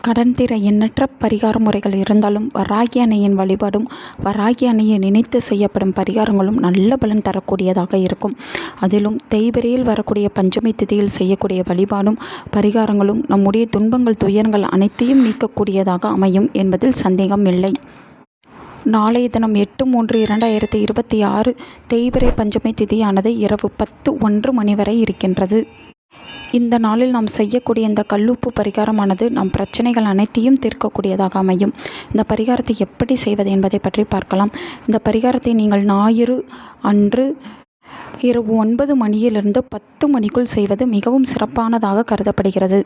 கடன் தீர எண்ணற்ற பரிகார முறைகள் இருந்தாலும் வராகி அன்னையின் வழிபாடும் வராகி அன்னையை நினைத்து செய்யப்படும் பரிகாரங்களும் நல்ல பலன் தரக்கூடியதாக இருக்கும். அதிலும் தேய்பிறையில் வரக்கூடிய பஞ்சமி திதியில் செய்யக்கூடிய வழிபாடும் பரிகாரங்களும் நம்முடைய துன்பங்கள் துயரங்கள் அனைத்தையும் நீக்கக்கூடியதாக அமையும் என்பதில் சந்தேகம் இல்லை. நாளைய தினம் 8/3/2026 தேய்பிறை பஞ்சமி திதியானது இரவு 10:01 வரை இருக்கின்றது. இந்த நாளில் நாம் செய்யக்கூடிய இந்த கல்லுப்பு பரிகாரமானது நம் பிரச்சனைகள் அனைத்தையும் தீர்க்கக்கூடியதாக அமையும். இந்த பரிகாரத்தை எப்படி செய்வது என்பதை பற்றி பார்க்கலாம். இந்த பரிகாரத்தை நீங்கள் ஞாயிறு அன்று இரவு 9 மணியிலிருந்து 10 மணிக்குள் செய்வது மிகவும் சிறப்பானதாக கருதப்படுகிறது.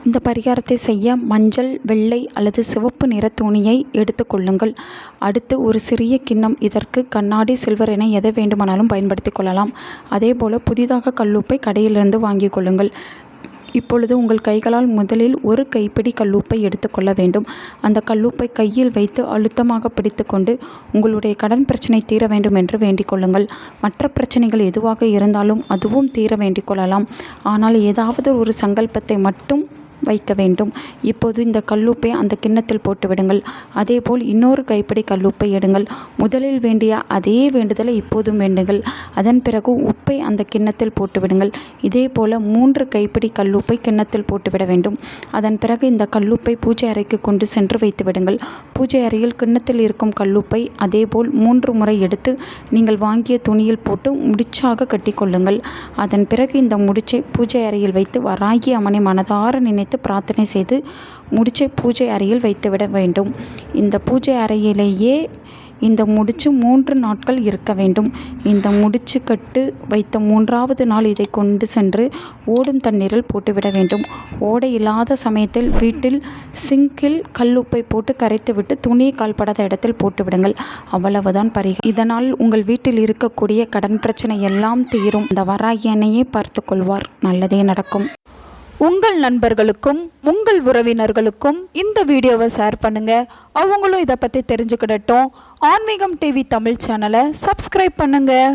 இந்த பரிகாரத்தை செய்ய மஞ்சள், வெள்ளை அல்லது சிவப்பு நிற துணியை எடுத்துக்கொள்ளுங்கள். அடுத்து ஒரு சிறிய கிண்ணம், இதற்கு கண்ணாடி, சில்வர் என எதை வேண்டுமானாலும் பயன்படுத்தி கொள்ளலாம். அதேபோல் புதிதாக கல்லுப்பை கடையிலிருந்து வாங்கிக் கொள்ளுங்கள். இப்பொழுது உங்கள் கைகளால் முதலில் ஒரு கைப்பிடி கல்லுப்பை எடுத்துக்கொள்ள வேண்டும். அந்த கல்லுப்பை கையில் வைத்து அழுத்தமாக பிடித்து கொண்டு உங்களுடைய கடன் பிரச்சனை தீர வேண்டும் என்று வேண்டிக் கொள்ளுங்கள். மற்ற பிரச்சனைகள் எதுவாக இருந்தாலும் அதுவும் தீர வேண்டிக் கொள்ளலாம். ஆனால் ஏதாவது ஒரு சங்கல்பத்தை மட்டும் வைக்க வேண்டும். இப்போது இந்த கல்லுப்பை அந்த கிண்ணத்தில் போட்டு விடுங்கள். அதேபோல் இன்னொரு கைப்பிடி கல்லுப்பை எடுங்கள். முதலில் வேண்டிய அதே வேண்டுதலை இப்போதும் வேண்டுங்கள். அதன் பிறகு உப்பை அந்த கிண்ணத்தில் போட்டு விடுங்கள். இதே போல 3 கைப்பிடி கல்லுப்பை கிண்ணத்தில் போட்டுவிட வேண்டும். அதன் பிறகு இந்த கல்லுப்பை பூஜை அறைக்கு கொண்டு சென்று வைத்து விடுங்கள். பூஜை அறையில் கிண்ணத்தில் இருக்கும் கல்லுப்பை அதேபோல் 3 முறை எடுத்து நீங்கள் வாங்கிய துணியில் போட்டு முடிச்சாக கட்டிக்கொள்ளுங்கள். அதன் பிறகு இந்த முடிச்சை பூஜை அறையில் வைத்து வராகி அம்மனை மனதார நினைத்து பிரார்த்தனை செய்து முடிச்சை பூஜை அறையில் வைத்துவிட வேண்டும். இந்த பூஜை அறையிலேயே இந்த முடிச்சு 3 நாட்கள் இருக்க வேண்டும். இந்த முடிச்சு கட்டு வைத்த 3வது நாள் இதை கொண்டு சென்று ஓடும் தண்ணீரில் போட்டுவிட வேண்டும். ஓடை இல்லாத சமயத்தில் வீட்டில் சிங்கில் கல்லுப்பை போட்டு கரைத்துவிட்டு துணியை கால்படாத இடத்தில் போட்டுவிடுங்கள். அவ்வளவுதான் பரிகாரம். இதனால் உங்கள் வீட்டில் இருக்கக்கூடிய கடன் பிரச்சனை எல்லாம் தீரும். இந்த வராகி அன்னையை பார்த்து கொள்வார். நல்லதே நடக்கும். உங்கள் நண்பர்களுக்கும் உங்கள் உறவினர்களுக்கும் இந்த வீடியோவை ஷேர் பண்ணுங்கள். அவங்களும் இதை பற்றி தெரிஞ்சுக்கிடட்டும். ஆன்மீகம் டிவி தமிழ் சேனலை சப்ஸ்கிரைப் பண்ணுங்கள்.